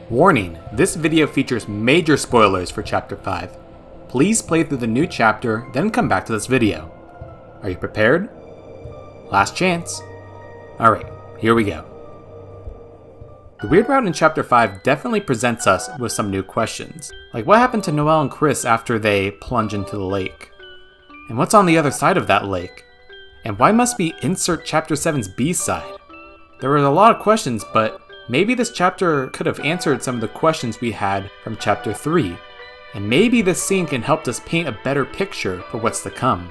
Warning, this video features major spoilers for Chapter 5. Please play through the new chapter, then come back to this video. Are you prepared? Last chance. Alright, here we go. The weird route in Chapter 5 definitely presents us with some new questions, like what happened to Noelle and Chris after they plunge into the lake? And what's on the other side of that lake? And why must we insert Chapter 7's B-side? There were a lot of questions, but maybe this chapter could have answered some of the questions we had from Chapter 3, and maybe this scene can help us paint a better picture for what's to come.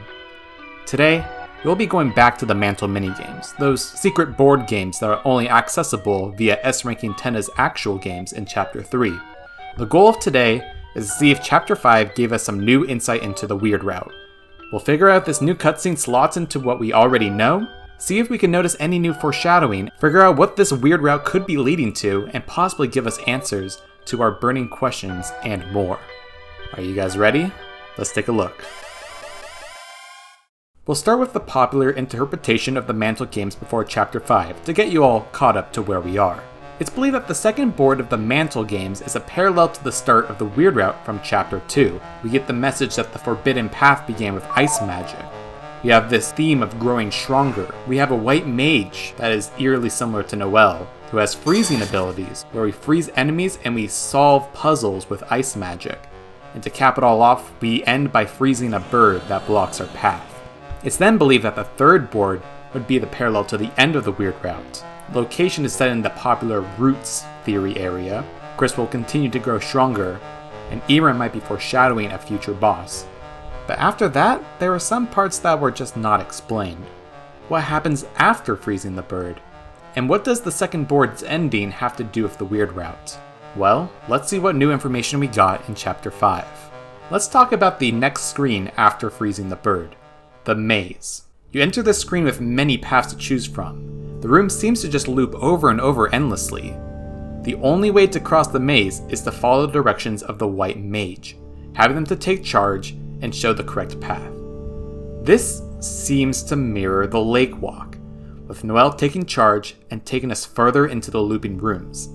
Today, we'll be going back to the Mantle minigames, those secret board games that are only accessible via S-Ranking Tenna's actual games in Chapter 3. The goal of today is to see if Chapter 5 gave us some new insight into the weird route. We'll figure out if this new cutscene slots into what we already know, see if we can notice any new foreshadowing, figure out what this weird route could be leading to, and possibly give us answers to our burning questions and more. Are you guys ready? Let's take a look. We'll start with the popular interpretation of the Mantle games before Chapter 5 to get you all caught up to where we are. It's believed that the second board of the Mantle games is a parallel to the start of the weird route from Chapter 2. We get the message that the Forbidden Path began with ice magic. We have this theme of growing stronger. We have a white mage that is eerily similar to Noelle, who has freezing abilities, where we freeze enemies and we solve puzzles with ice magic. And to cap it all off, we end by freezing a bird that blocks our path. It's then believed that the third board would be the parallel to the end of the weird route. Location is set in the popular Roots theory area. Chris will continue to grow stronger, and Iram might be foreshadowing a future boss. But after that, there are some parts that were just not explained. What happens after freezing the bird? And what does the second board's ending have to do with the weird route? Well, let's see what new information we got in Chapter 5. Let's talk about the next screen after freezing the bird. The maze. You enter this screen with many paths to choose from. The room seems to just loop over and over endlessly. The only way to cross the maze is to follow the directions of the white mage, having them to take charge and show the correct path. This seems to mirror the lake walk, with Noelle taking charge and taking us further into the looping rooms.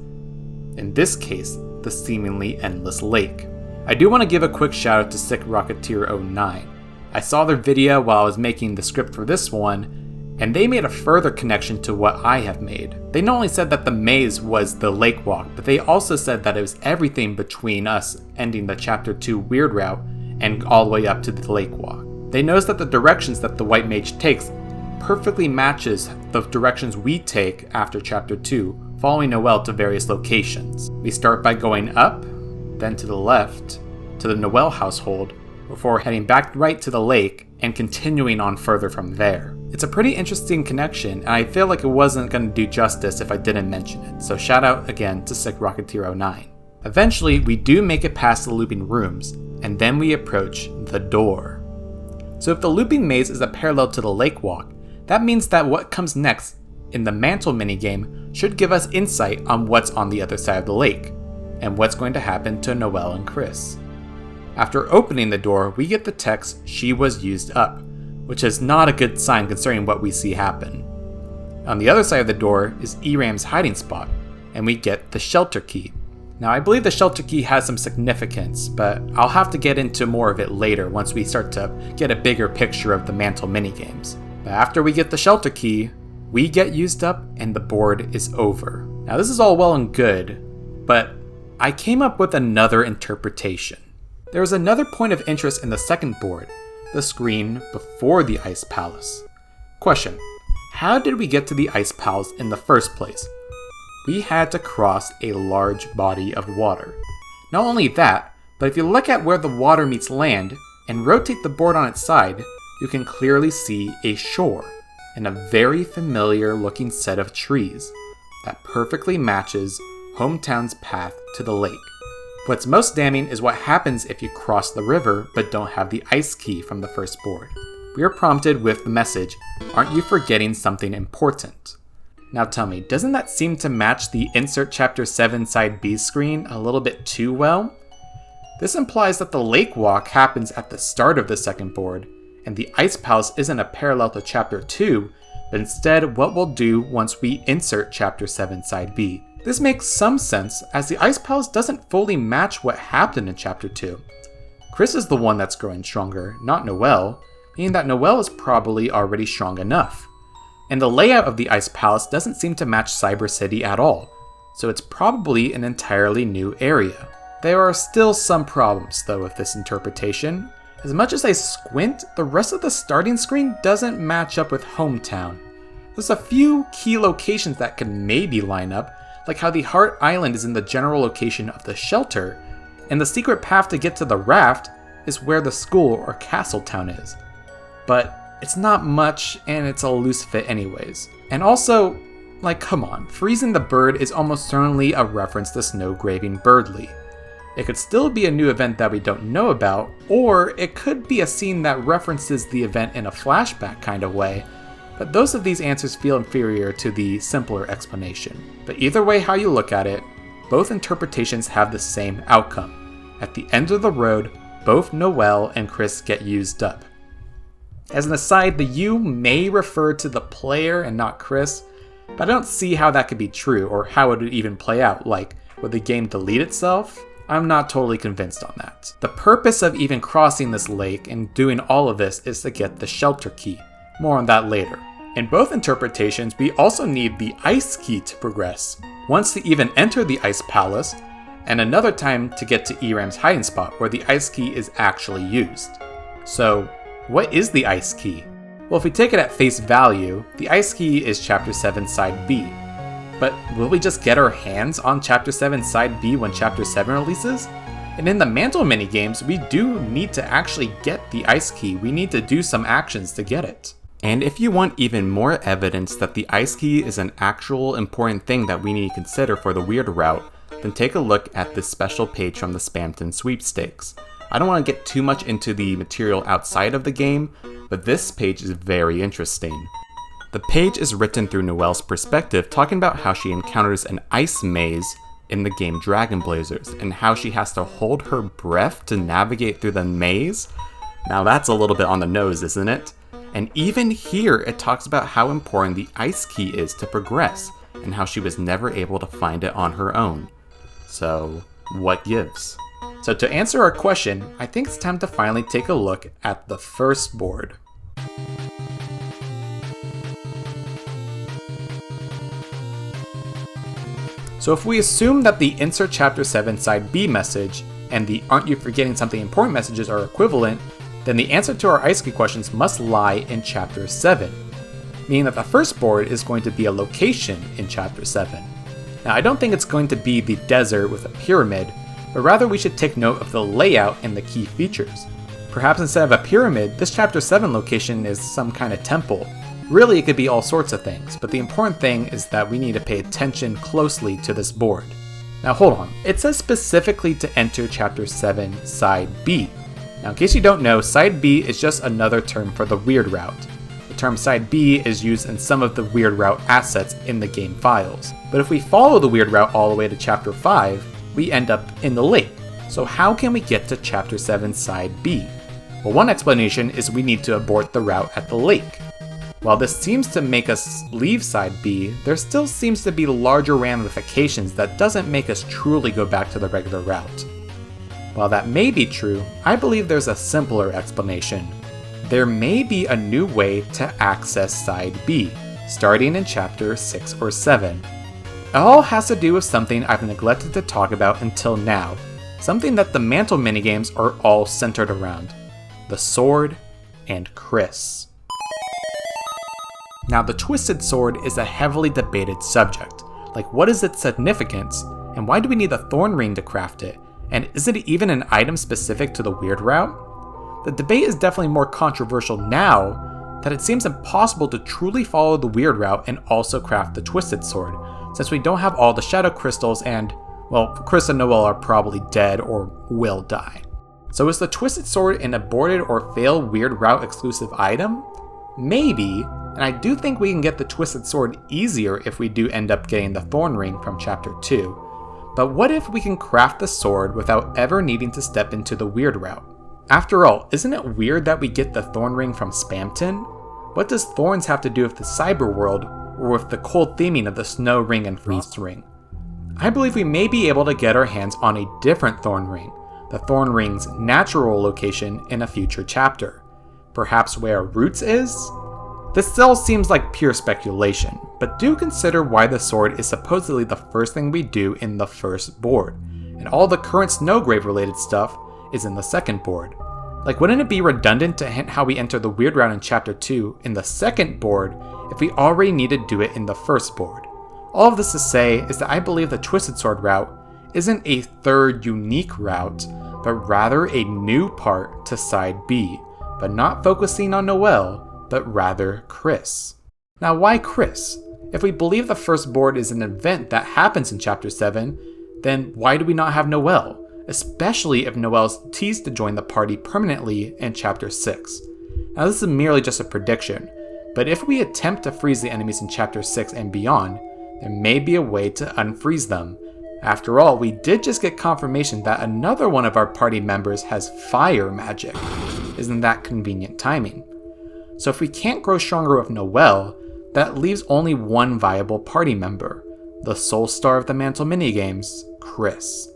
In this case, the seemingly endless lake. I do want to give a quick shout out to Sick Rocketeer 09. I saw their video while I was making the script for this one, and they made a further connection to what I have made. They not only said that the maze was the lake walk, but they also said that it was everything between us ending the Chapter 2 weird route and all the way up to the lake walk. They noticed that the directions that the white mage takes perfectly matches the directions we take after Chapter 2, following Noelle to various locations. We start by going up, then to the left, to the Noelle household, before heading back right to the lake and continuing on further from there. It's a pretty interesting connection, and I feel like it wasn't going to do justice if I didn't mention it, so shout out again to Sick Rocketeer 09. Eventually, we do make it past the looping rooms, and then we approach the door. So if the looping maze is a parallel to the lake walk, that means that what comes next in the Mantle minigame should give us insight on what's on the other side of the lake, and what's going to happen to Noelle and Chris. After opening the door, we get the text, "She was used up," which is not a good sign considering what we see happen. On the other side of the door is Iram's hiding spot, and we get the shelter key. Now, I believe the shelter key has some significance, but I'll have to get into more of it later once we start to get a bigger picture of the Mantle minigames. But after we get the shelter key, we get used up and the board is over. Now, this is all well and good, but I came up with another interpretation. There is another point of interest in the second board, the screen before the Ice Palace. Question: how did we get to the Ice Palace in the first place? We had to cross a large body of water. Not only that, but if you look at where the water meets land and rotate the board on its side, you can clearly see a shore and a very familiar looking set of trees that perfectly matches Hometown's path to the lake. What's most damning is what happens if you cross the river but don't have the ice key from the first board. We are prompted with the message, "Aren't you forgetting something important?" Now tell me, doesn't that seem to match the Insert Chapter 7 Side B screen a little bit too well? This implies that the lake walk happens at the start of the second board, and the Ice Palace isn't a parallel to Chapter 2, but instead what we'll do once we insert Chapter 7 Side B. This makes some sense, as the Ice Palace doesn't fully match what happened in Chapter 2. Chris is the one that's growing stronger, not Noelle, meaning that Noelle is probably already strong enough. And the layout of the Ice Palace doesn't seem to match Cyber City at all, so it's probably an entirely new area. There are still some problems, though, with this interpretation. As much as I squint, the rest of the starting screen doesn't match up with Hometown. There's a few key locations that can maybe line up, like how the Heart Island is in the general location of the shelter, and the secret path to get to the raft is where the school or castle town is. But it's not much, and it's a loose fit anyways. And also, like, come on, freezing the bird is almost certainly a reference to Snowgraving Birdly. It could still be a new event that we don't know about, or it could be a scene that references the event in a flashback kind of way, but those of these answers feel inferior to the simpler explanation. But either way how you look at it, both interpretations have the same outcome. At the end of the road, both Noelle and Chris get used up. As an aside, the "you" may refer to the player and not Chris, but I don't see how that could be true or how it would even play out. Like, would the game delete itself? I'm not totally convinced on that. The purpose of even crossing this lake and doing all of this is to get the shelter key. More on that later. In both interpretations, we also need the ice key to progress. Once to even enter the Ice Palace, and another time to get to Eram's hiding spot where the ice key is actually used. So, what is the ice key? Well, if we take it at face value, the ice key is Chapter 7 Side B. But will we just get our hands on Chapter 7 Side B when Chapter 7 releases? And in the Mantle minigames, we do need to actually get the ice key. We need to do some actions to get it. And if you want even more evidence that the ice key is an actual important thing that we need to consider for the weird route, then take a look at this special page from the Spamton sweepstakes. I don't want to get too much into the material outside of the game, but this page is very interesting. The page is written through Noelle's perspective, talking about how she encounters an ice maze in the game Dragon Blazers, and how she has to hold her breath to navigate through the maze. Now that's a little bit on the nose, isn't it? And even here, it talks about how important the ice key is to progress, and how she was never able to find it on her own. So, what gives? So to answer our question, I think it's time to finally take a look at the first board. So if we assume that the Insert Chapter 7 Side B message and the Aren't You Forgetting Something Important messages are equivalent, then the answer to our ice key questions must lie in Chapter 7, meaning that the first board is going to be a location in Chapter 7. Now I don't think it's going to be the desert with a pyramid, but rather we should take note of the layout and the key features. Perhaps instead of a pyramid, this Chapter 7 location is some kind of temple. Really, it could be all sorts of things, but the important thing is that we need to pay attention closely to this board. Now hold on, it says specifically to enter Chapter 7 Side B. Now in case you don't know, Side B is just another term for the weird route. The term Side B is used in some of the weird route assets in the game files. But if we follow the weird route all the way to Chapter 5, we end up in the lake. So how can we get to Chapter 7 Side B? Well, one explanation is we need to abort the route at the lake. While this seems to make us leave Side B, there still seems to be larger ramifications that doesn't make us truly go back to the regular route. While that may be true, I believe there's a simpler explanation. There may be a new way to access Side B, starting in Chapter 6 or 7. It all has to do with something I've neglected to talk about until now, something that the Mantle minigames are all centered around: the sword and Chris. Now, the Twisted Sword is a heavily debated subject. Like, what is its significance, and why do we need a thorn ring to craft it? And is it even an item specific to the weird route? The debate is definitely more controversial now that it seems impossible to truly follow the weird route and also craft the Twisted Sword, since we don't have all the shadow crystals and, well, Chris and Noelle are probably dead or will die. So is the Twisted Sword an aborted or failed weird route exclusive item? Maybe, and I do think we can get the Twisted Sword easier if we do end up getting the Thorn Ring from Chapter 2. But what if we can craft the sword without ever needing to step into the weird route? After all, isn't it weird that we get the Thorn Ring from Spamton? What does thorns have to do with the cyber world, or with the cold theming of the Snow Ring and Freeze Ring? I believe we may be able to get our hands on a different thorn ring, the thorn ring's natural location in a future chapter. Perhaps where Roots is? This still seems like pure speculation, but do consider why the sword is supposedly the first thing we do in the first board, and all the current Snowgrave related stuff is in the second board. Like, wouldn't it be redundant to hint how we enter the weird route in chapter 2 in the second board if we already need to do it in the first board? All of this to say is that I believe the Twisted Sword route isn't a third unique route, but rather a new part to side B, but not focusing on Noelle, but rather Chris. Now, why Chris? If we believe the first board is an event that happens in chapter 7, then why do we not have Noelle? Especially if Noelle's teased to join the party permanently in chapter 6. Now, this is merely just a prediction, but if we attempt to freeze the enemies in chapter 6 and beyond, there may be a way to unfreeze them. After all, we did just get confirmation that another one of our party members has fire magic. Isn't that convenient timing? So if we can't grow stronger with Noelle, that leaves only one viable party member, the sole star of the Mantle minigames, Chris.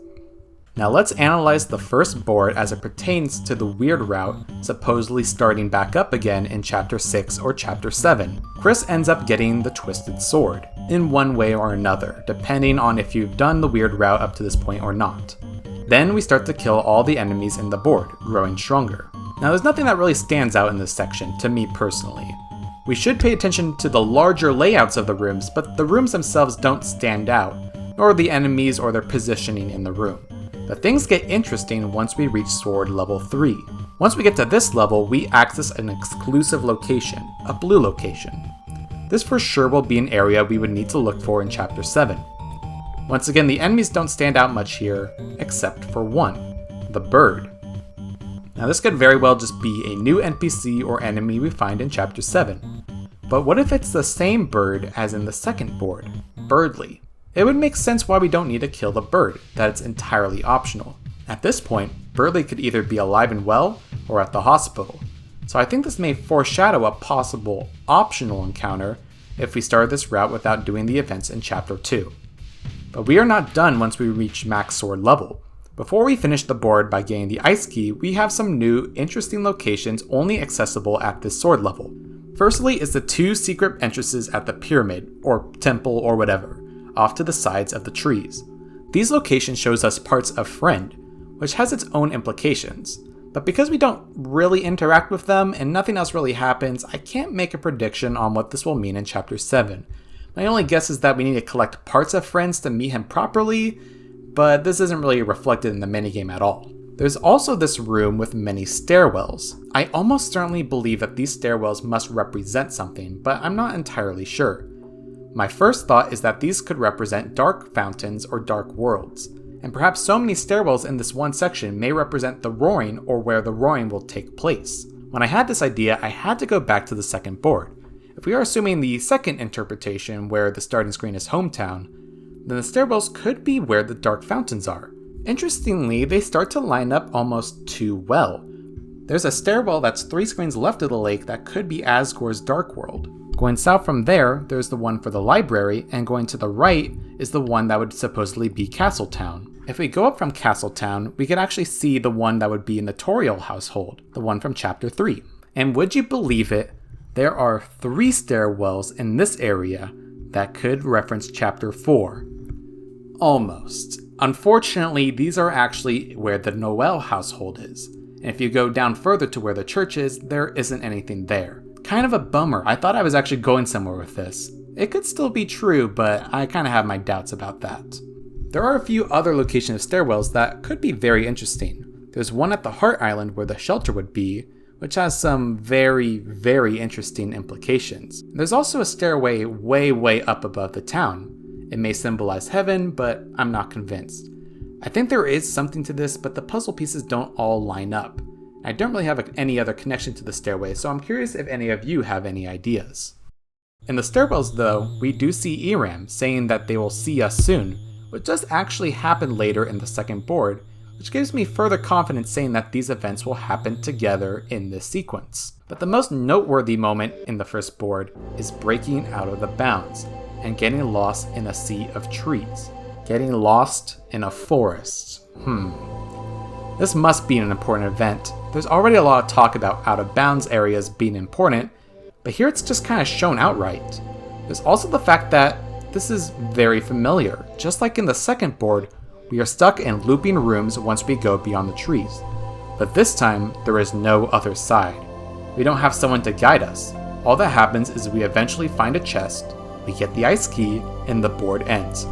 Now let's analyze the first board as it pertains to the weird route supposedly starting back up again in chapter 6 or chapter 7. Chris ends up getting the Twisted Sword, in one way or another, depending on if you've done the weird route up to this point or not. Then we start to kill all the enemies in the board, growing stronger. Now there's nothing that really stands out in this section, to me personally. We should pay attention to the larger layouts of the rooms, but the rooms themselves don't stand out, nor the enemies or their positioning in the room. But things get interesting once we reach Sword level 3. Once we get to this level, we access an exclusive location, a blue location. This for sure will be an area we would need to look for in chapter 7. Once again, the enemies don't stand out much here, except for one, the bird. Now this could very well just be a new NPC or enemy we find in chapter 7. But what if it's the same bird as in the second board, Birdly? It would make sense why we don't need to kill the bird, that it's entirely optional. At this point, Birdly could either be alive and well, or at the hospital. So I think this may foreshadow a possible optional encounter if we start this route without doing the events in chapter 2. But we are not done once we reach max sword level. Before we finish the board by getting the ice key, we have some new, interesting locations only accessible at this sword level. Firstly is the 2 secret entrances at the pyramid, or temple or whatever, off to the sides of the trees. These locations shows us parts of Friend, which has its own implications. But because we don't really interact with them and nothing else really happens, I can't make a prediction on what this will mean in chapter 7. My only guess is that we need to collect parts of Friends to meet him properly, but this isn't really reflected in the minigame at all. There's also this room with many stairwells. I almost certainly believe that these stairwells must represent something, but I'm not entirely sure. My first thought is that these could represent dark fountains or dark worlds, and perhaps so many stairwells in this one section may represent the roaring or where the roaring will take place. When I had this idea, I had to go back to the second board. If we are assuming the second interpretation where the starting screen is hometown, then the stairwells could be where the dark fountains are. Interestingly, they start to line up almost too well. There's a stairwell that's 3 screens left of the lake that could be Asgore's Dark World. Going south from there, there's the one for the library, and going to the right is the one that would supposedly be Castletown. If we go up from Castletown, we could actually see the one that would be in the Toriel household, the one from chapter 3. And would you believe it, there are 3 stairwells in this area that could reference chapter 4. Almost. Unfortunately, these are actually where the Noelle household is. And if you go down further to where the church is, there isn't anything there. Kind of a bummer. I thought I was actually going somewhere with this. It could still be true, but I kind of have my doubts about that. There are a few other locations of stairwells that could be very interesting. There's one at the Heart Island where the shelter would be, which has some very, very interesting implications. There's also a stairway way up above the town. It may symbolize heaven, but I'm not convinced. I think there is something to this, but the puzzle pieces don't all line up. I don't really have any other connection to the stairway, so I'm curious if any of you have any ideas. In the stairwells though, we do see Eram saying that they will see us soon, which does actually happen later in the second board, which gives me further confidence saying that these events will happen together in this sequence. But the most noteworthy moment in the first board is breaking out of the bounds and getting lost in a sea of trees. Getting lost in a forest. This must be an important event. There's already a lot of talk about out-of-bounds areas being important, but here it's just kind of shown outright. There's also the fact that this is very familiar. Just like in the second board, we are stuck in looping rooms once we go beyond the trees. But this time, there is no other side. We don't have someone to guide us. All that happens is we eventually find a chest, we get the ice key, and the board ends.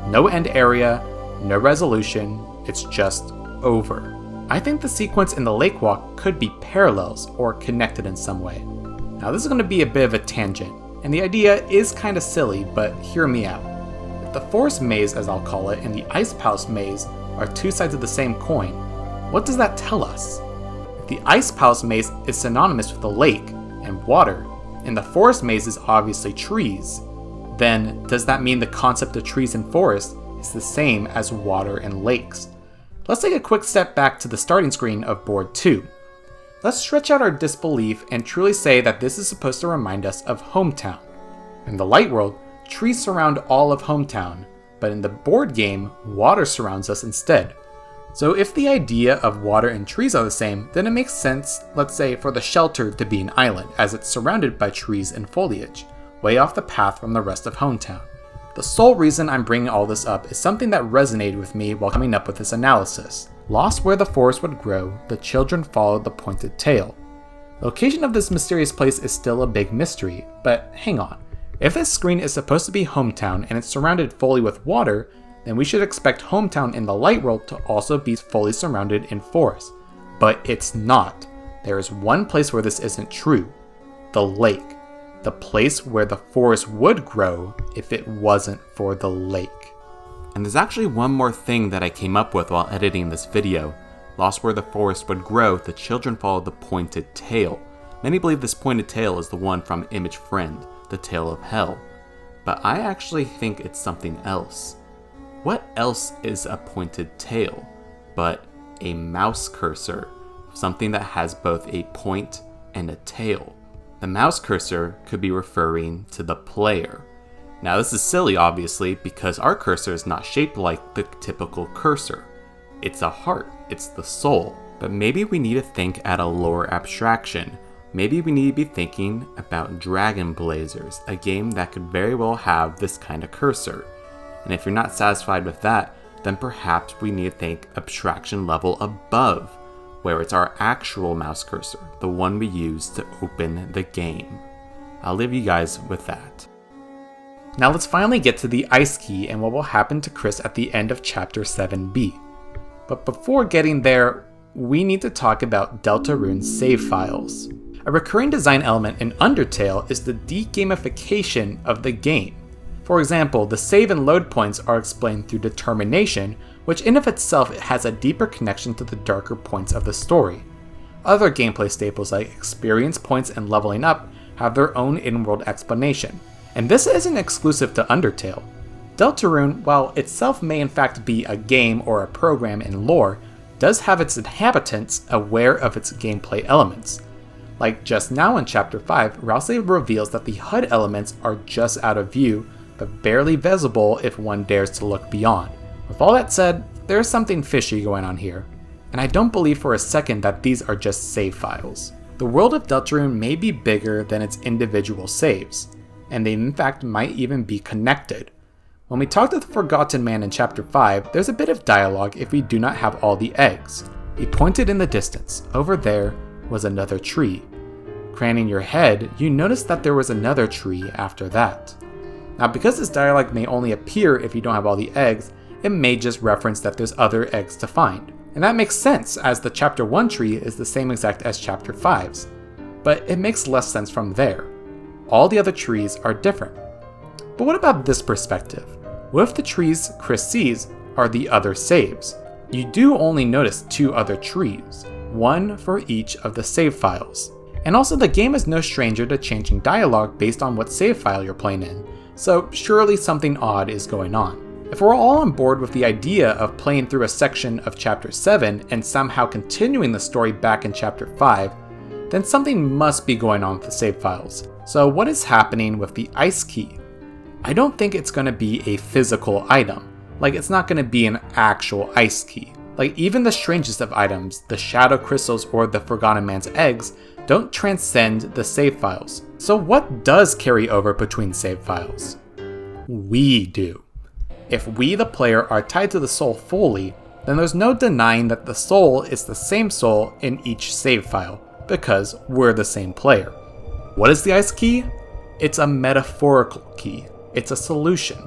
No end area, no resolution, it's just over. I think the sequence in the lake walk could be parallels or connected in some way. Now this is going to be a bit of a tangent, and the idea is kind of silly, but hear me out. If the forest maze, as I'll call it, and the ice palace maze are two sides of the same coin, what does that tell us? If the ice palace maze is synonymous with the lake and water, and the forest maze is obviously trees, then does that mean the concept of trees and forests is the same as water and lakes? Let's take a quick step back to the starting screen of board 2. Let's stretch out our disbelief and truly say that this is supposed to remind us of Hometown. In the light world, trees surround all of Hometown, but in the board game, water surrounds us instead. So if the idea of water and trees are the same, then it makes sense, let's say, for the shelter to be an island, as it's surrounded by trees and foliage, way off the path from the rest of Hometown. The sole reason I'm bringing all this up is something that resonated with me while coming up with this analysis. Lost where the forest would grow, the children followed the pointed tail. The location of this mysterious place is still a big mystery, but hang on. If this screen is supposed to be Hometown and it's surrounded fully with water, then we should expect Hometown in the light world to also be fully surrounded in forest. But it's not. There is one place where this isn't true. The lake. The place where the forest would grow if it wasn't for the lake. And there's actually one more thing that I came up with while editing this video. Lost where the forest would grow, the children followed the pointed tail. Many believe this pointed tail is the one from Image Friend, the Tail of Hell. But I actually think it's something else. What else is a pointed tail but a mouse cursor? Something that has both a point and a tail. The mouse cursor could be referring to the player. Now this is silly obviously because our cursor is not shaped like the typical cursor. It's a heart, it's the soul. But maybe we need to think at a lower abstraction. Maybe we need to be thinking about Dragon Blazers, a game that could very well have this kind of cursor. And if you're not satisfied with that, then perhaps we need to think abstraction level above, where it's our actual mouse cursor, the one we use to open the game. I'll leave you guys with that. Now let's finally get to the ice key and what will happen to Chris at the end of chapter 7b. But before getting there, we need to talk about Deltarune's save files. A recurring design element in Undertale is the de-gamification of the game. For example, the save and load points are explained through determination, which in of itself has a deeper connection to the darker points of the story. Other gameplay staples like experience points and leveling up have their own in-world explanation, and this isn't exclusive to Undertale. Deltarune, while itself may in fact be a game or a program in lore, does have its inhabitants aware of its gameplay elements. Like just now in chapter 5, Rousey reveals that the HUD elements are just out of view, but barely visible if one dares to look beyond. With all that said, there's something fishy going on here, and I don't believe for a second that these are just save files. The world of Deltarune may be bigger than its individual saves, and they in fact might even be connected. When we talk to the Forgotten Man in chapter 5, there's a bit of dialogue if we do not have all the eggs. He pointed in the distance. Over there was another tree. Craning your head, you notice that there was another tree after that. Now because this dialogue may only appear if you don't have all the eggs, it may just reference that there's other eggs to find. And that makes sense as the chapter 1 tree is the same exact as chapter 5's. But it makes less sense from there. All the other trees are different. But what about this perspective? What if the trees Chris sees are the other saves? You do only notice 2 other trees, one for each of the save files. And also the game is no stranger to changing dialogue based on what save file you're playing in, so surely something odd is going on. If we're all on board with the idea of playing through a section of chapter 7 and somehow continuing the story back in chapter 5, then something must be going on with the save files. So what is happening with the ice key? I don't think it's going to be a physical item. Like, it's not going to be an actual ice key. Like, even the strangest of items, the shadow crystals or the Forgotten Man's eggs, don't transcend the save files. So what does carry over between save files? We do. If we, the player, are tied to the soul fully, then there's no denying that the soul is the same soul in each save file, because we're the same player. What is the ice key? It's a metaphorical key. It's a solution.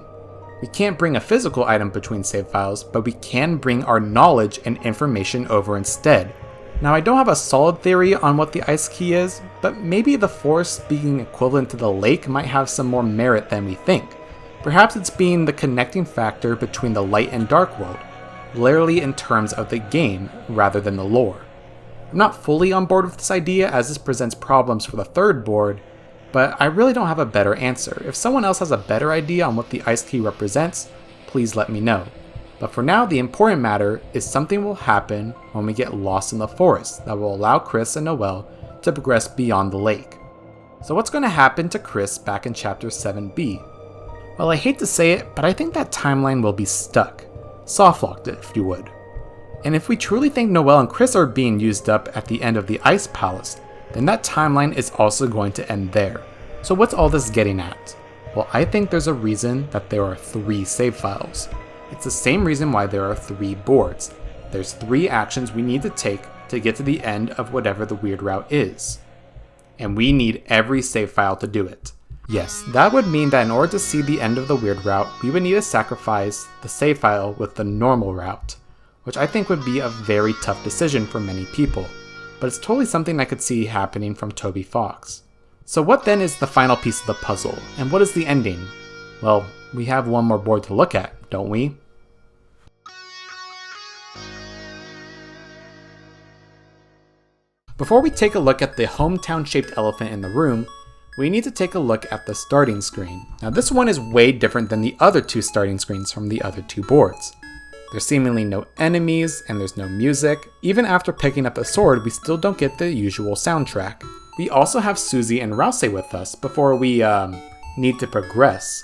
We can't bring a physical item between save files, but we can bring our knowledge and information over instead. Now, I don't have a solid theory on what the ice key is, but maybe the force being equivalent to the lake might have some more merit than we think. Perhaps it's being the connecting factor between the light and dark world, literally in terms of the game rather than the lore. I'm not fully on board with this idea as this presents problems for the third board, but I really don't have a better answer. If someone else has a better idea on what the ice key represents, please let me know. But for now, the important matter is something will happen when we get lost in the forest that will allow Chris and Noelle to progress beyond the lake. So what's going to happen to Chris back in Chapter 7b? Well, I hate to say it, but I think that timeline will be stuck. Softlocked, if you would. And if we truly think Noelle and Chris are being used up at the end of the Ice Palace, then that timeline is also going to end there. So what's all this getting at? Well, I think there's a reason that there are 3 save files. It's the same reason why there are 3 boards. There's 3 actions we need to take to get to the end of whatever the weird route is. And we need every save file to do it. Yes, that would mean that in order to see the end of the weird route, we would need to sacrifice the save file with the normal route, which I think would be a very tough decision for many people, but it's totally something I could see happening from Toby Fox. So what then is the final piece of the puzzle, and what is the ending? Well, we have one more board to look at, don't we? Before we take a look at the hometown-shaped elephant in the room, we need to take a look at the starting screen. Now this one is way different than the other 2 starting screens from the other 2 boards. There's seemingly no enemies, and there's no music. Even after picking up the sword, we still don't get the usual soundtrack. We also have Susie and Rouse with us before we need to progress.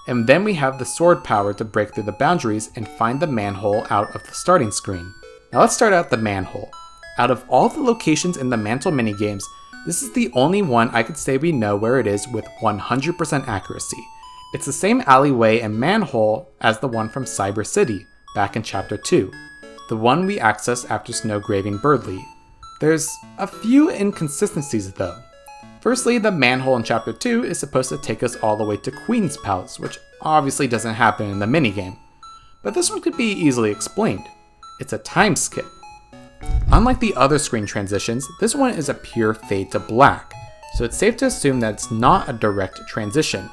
And then we have the sword power to break through the boundaries and find the manhole out of the starting screen. Now let's start out the manhole. Out of all the locations in the Mantle minigames, this is the only one I could say we know where it is with 100% accuracy. It's the same alleyway and manhole as the one from Cyber City, back in Chapter 2, the one we access after Snowgraving Birdley. There's a few inconsistencies though. Firstly, the manhole in Chapter 2 is supposed to take us all the way to Queen's Palace, which obviously doesn't happen in the minigame. But this one could be easily explained. It's a time skip. Unlike the other screen transitions, this one is a pure fade to black, so it's safe to assume that it's not a direct transition.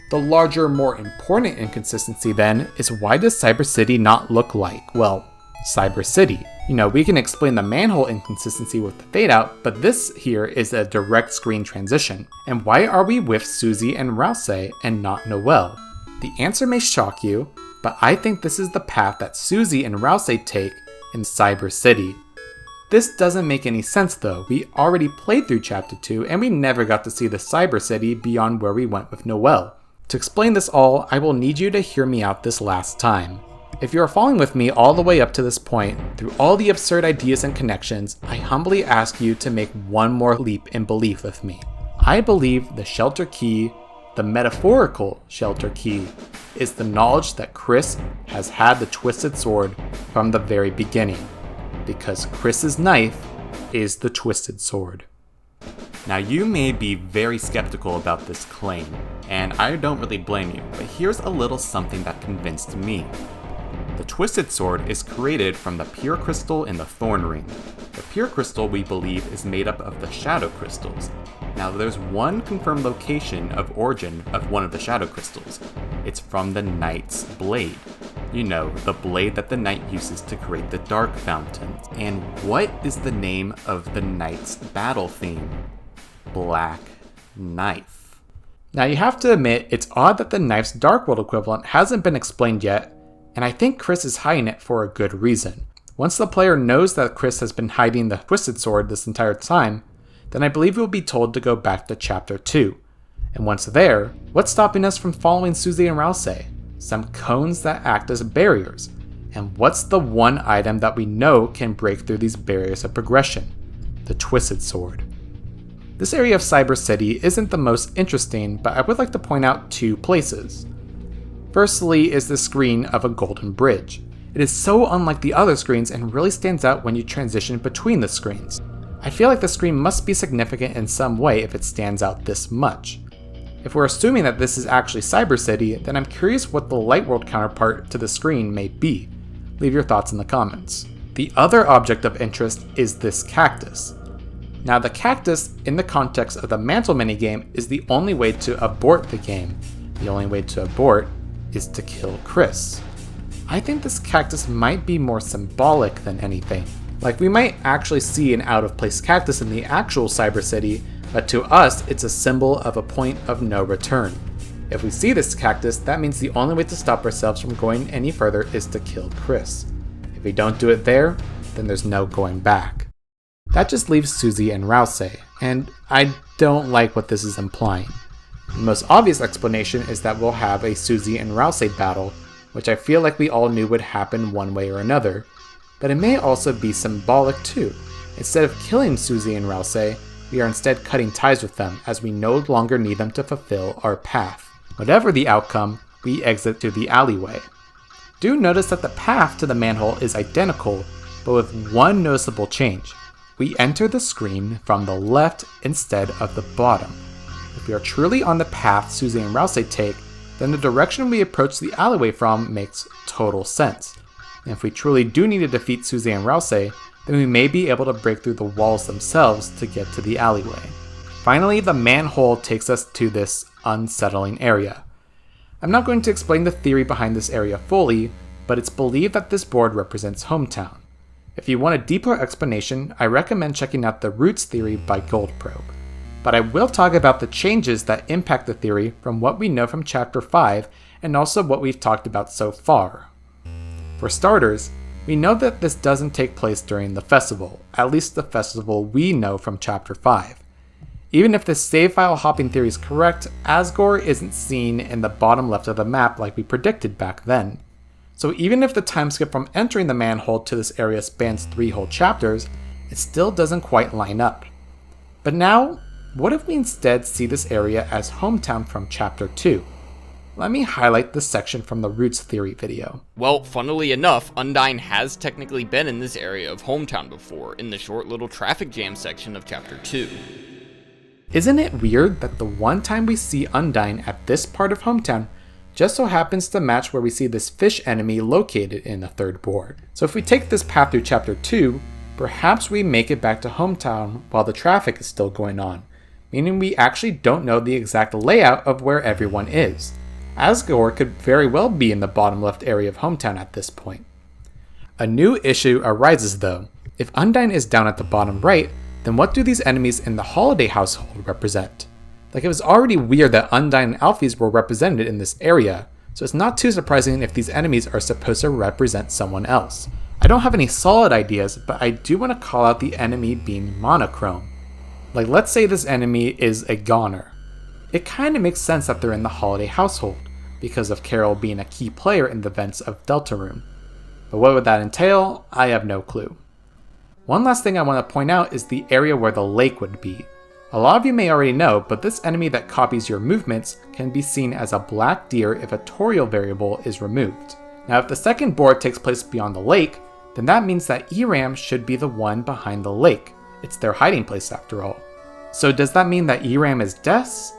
The larger, more important inconsistency then is why does Cyber City not look like, well, Cyber City? You know, we can explain the manhole inconsistency with the fade out, but this here is a direct screen transition. And why are we with Susie and Rouse and not Noelle? The answer may shock you, but I think this is the path that Susie and Rouse take in Cyber City. This doesn't make any sense though. We already played through Chapter 2 and we never got to see the Cyber City beyond where we went with Noelle. To explain this all, I will need you to hear me out this last time. If you are following with me all the way up to this point, through all the absurd ideas and connections, I humbly ask you to make one more leap in belief with me. I believe the shelter key, the metaphorical shelter key, is the knowledge that Chris has had the twisted sword from the very beginning, because Chris's knife is the twisted sword. Now you may be very skeptical about this claim, and I don't really blame you, but here's a little something that convinced me. The Twisted Sword is created from the pure crystal in the Thorn Ring. The pure crystal, we believe, is made up of the shadow crystals. Now there's one confirmed location of origin of one of the shadow crystals. It's from the Knight's blade. You know, the blade that the Knight uses to create the Dark Fountains. And what is the name of the Knight's battle theme? Black Knife. Now you have to admit, it's odd that the knife's Dark World equivalent hasn't been explained yet, and I think Chris is hiding it for a good reason. Once the player knows that Chris has been hiding the Twisted Sword this entire time, then I believe we'll be told to go back to Chapter 2. And once there, what's stopping us from following Susie and Rouse? some cones that act as barriers. And what's the one item that we know can break through these barriers of progression? The Twisted Sword. This area of Cyber City isn't the most interesting, but I would like to point out two places. Firstly is the screen of a golden bridge. It is so unlike the other screens and really stands out when you transition between the screens. I feel like the screen must be significant in some way if it stands out this much. If we're assuming that this is actually Cyber City, then I'm curious what the Light World counterpart to the screen may be. Leave your thoughts in the comments. The other object of interest is this cactus. Now the cactus, in the context of the mantle minigame, is the only way to abort the game. The only way to abort is to kill Chris. I think this cactus might be more symbolic than anything. Like, we might actually see an out-of-place cactus in the actual Cyber City, but to us, it's a symbol of a point of no return. If we see this cactus, that means the only way to stop ourselves from going any further is to kill Chris. If we don't do it there, then there's no going back. That just leaves Susie and Rouse, and I don't like what this is implying. The most obvious explanation is that we'll have a Susie and Rouse battle, which I feel like we all knew would happen one way or another, but it may also be symbolic too. Instead of killing Susie and Rouse, we are instead cutting ties with them as we no longer need them to fulfill our path. Whatever the outcome, we exit to the alleyway. Do notice that the path to the manhole is identical, but with one noticeable change. We enter the screen from the left instead of the bottom. If we are truly on the path Susie and Rouse take, then the direction we approach the alleyway from makes total sense. And if we truly do need to defeat Susie and Rouse, then we may be able to break through the walls themselves to get to the alleyway. Finally, the manhole takes us to this unsettling area. I'm not going to explain the theory behind this area fully, but it's believed that this board represents Hometown. If you want a deeper explanation, I recommend checking out the Roots theory by Goldprobe. But I will talk about the changes that impact the theory from what we know from Chapter 5 and also what we've talked about so far. For starters, we know that this doesn't take place during the festival, at least the festival we know from Chapter 5. Even if the save file hopping theory is correct, Asgore isn't seen in the bottom left of the map like we predicted back then. So even if the time skip from entering the manhole to this area spans 3 whole chapters, it still doesn't quite line up. But now, what if we instead see this area as Hometown from Chapter 2? Let me highlight this section from the Roots theory video. Well, funnily enough, Undyne has technically been in this area of Hometown before, in the short little traffic jam section of Chapter 2. Isn't it weird that the one time we see Undyne at this part of Hometown just so happens to match where we see this fish enemy located in the third board? So if we take this path through Chapter 2, perhaps we make it back to Hometown while the traffic is still going on, meaning we actually don't know the exact layout of where everyone is. Asgore could very well be in the bottom left area of Hometown at this point. A new issue arises though. If Undyne is down at the bottom right, then what do these enemies in the Holiday household represent? Like, it was already weird that Undyne and Alphys were represented in this area, so it's not too surprising if these enemies are supposed to represent someone else. I don't have any solid ideas, but I do want to call out the enemy being monochrome. Like, let's say this enemy is a goner. It kind of makes sense that they're in the Holiday household, because of Carol being a key player in the events of Deltarune. But what would that entail? I have no clue. One last thing I want to point out is the area where the lake would be. A lot of you may already know, but this enemy that copies your movements can be seen as a black deer if a torial variable is removed. Now if the second board takes place beyond the lake, then that means that Eram should be the one behind the lake. It's their hiding place after all. So does that mean that Eram is Des?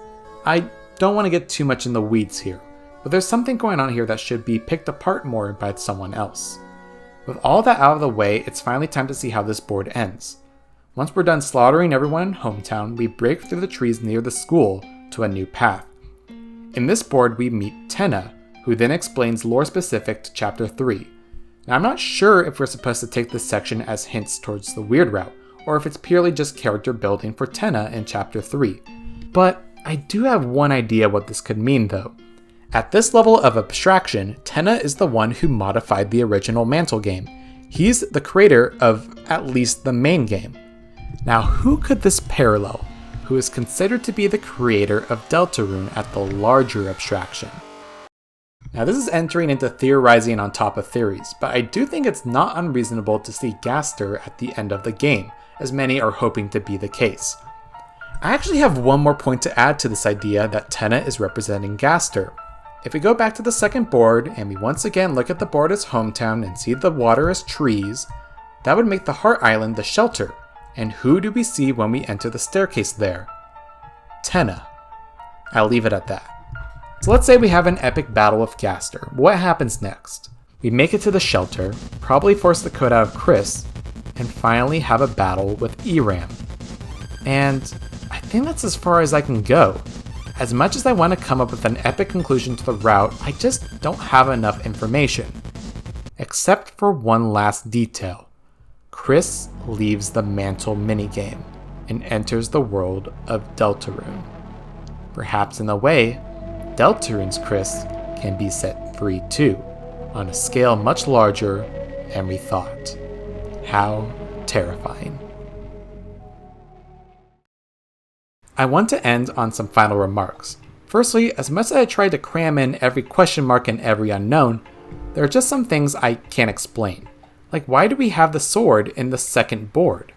I don't want to get too much in the weeds here, but there's something going on here that should be picked apart more by someone else. With all that out of the way, it's finally time to see how this board ends. Once we're done slaughtering everyone in Hometown, we break through the trees near the school to a new path. In this board, we meet Tenna, who then explains lore specific to Chapter 3. Now I'm not sure if we're supposed to take this section as hints towards the weird route, or if it's purely just character building for Tenna in Chapter 3. But I do have one idea what this could mean though. At this level of abstraction, Tenna is the one who modified the original Mantle game. He's the creator of at least the main game. Now who could this parallel, who is considered to be the creator of Deltarune at the larger abstraction? Now this is entering into theorizing on top of theories, but I do think it's not unreasonable to see Gaster at the end of the game, as many are hoping to be the case. I actually have one more point to add to this idea that Tenna is representing Gaster. If we go back to the second board, and we once again look at the board as hometown and see the water as trees, that would make the Heart Island the shelter. And who do we see when we enter the staircase there? Tenna. I'll leave it at that. So let's say we have an epic battle with Gaster. What happens next? We make it to the shelter, probably force the code out of Chris, and finally have a battle with Eram. And I think that's as far as I can go. As much as I want to come up with an epic conclusion to the route, I just don't have enough information. Except for one last detail. Chris leaves the Mantle minigame and enters the world of Deltarune. Perhaps in a way, Deltarune's Chris can be set free too, on a scale much larger than we thought. How terrifying. I want to end on some final remarks. Firstly, as much as I tried to cram in every question mark and every unknown, there are just some things I can't explain. Like, why do we have the sword in the second board?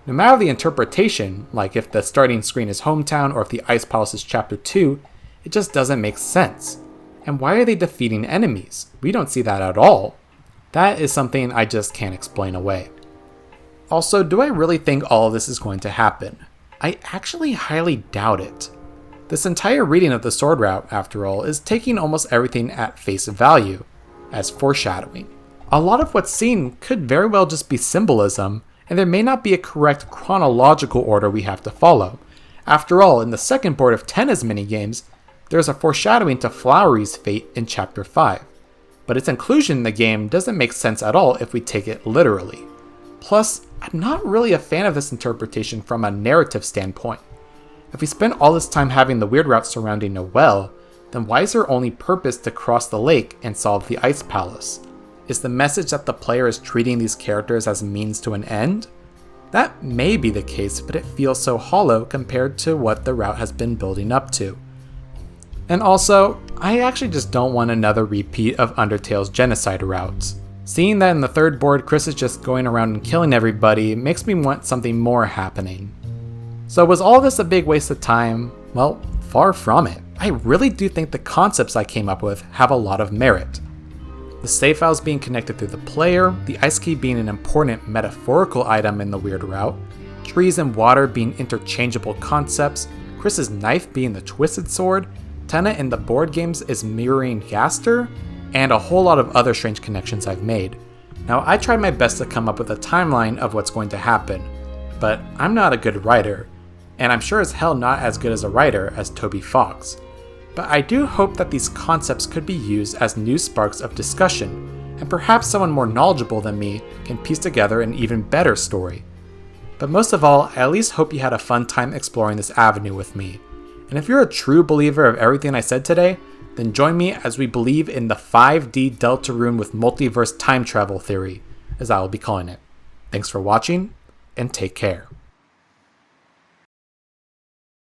No matter the interpretation, like if the starting screen is hometown or if the Ice Palace is chapter 2, it just doesn't make sense. And why are they defeating enemies? We don't see that at all. That is something I just can't explain away. Also, do I really think all of this is going to happen? I actually highly doubt it. This entire reading of the sword route, after all, is taking almost everything at face value, as foreshadowing. A lot of what's seen could very well just be symbolism, and there may not be a correct chronological order we have to follow. After all, in the second board of Tenna's minigames, there's a foreshadowing to Flowery's fate in Chapter 5, but its inclusion in the game doesn't make sense at all if we take it literally. Plus, I'm not really a fan of this interpretation from a narrative standpoint. If we spend all this time having the weird route surrounding Noelle, then why is their only purpose to cross the lake and solve the Ice Palace? Is the message that the player is treating these characters as a means to an end? That may be the case, but it feels so hollow compared to what the route has been building up to. And also, I actually just don't want another repeat of Undertale's genocide routes. Seeing that in the third board Chris is just going around and killing everybody makes me want something more happening. So was all this a big waste of time? Well, far from it. I really do think the concepts I came up with have a lot of merit. The save files being connected through the player, the ice key being an important metaphorical item in the weird route, trees and water being interchangeable concepts, Chris's knife being the twisted sword, Tenna in the board games is mirroring Gaster, and a whole lot of other strange connections I've made. Now, I tried my best to come up with a timeline of what's going to happen, but I'm not a good writer, and I'm sure as hell not as good as a writer as Toby Fox. But I do hope that these concepts could be used as new sparks of discussion, and perhaps someone more knowledgeable than me can piece together an even better story. But most of all, I at least hope you had a fun time exploring this avenue with me. And if you're a true believer of everything I said today, then join me as we believe in the 5D Deltarune with multiverse time travel theory, as I will be calling it. Thanks for watching, and take care.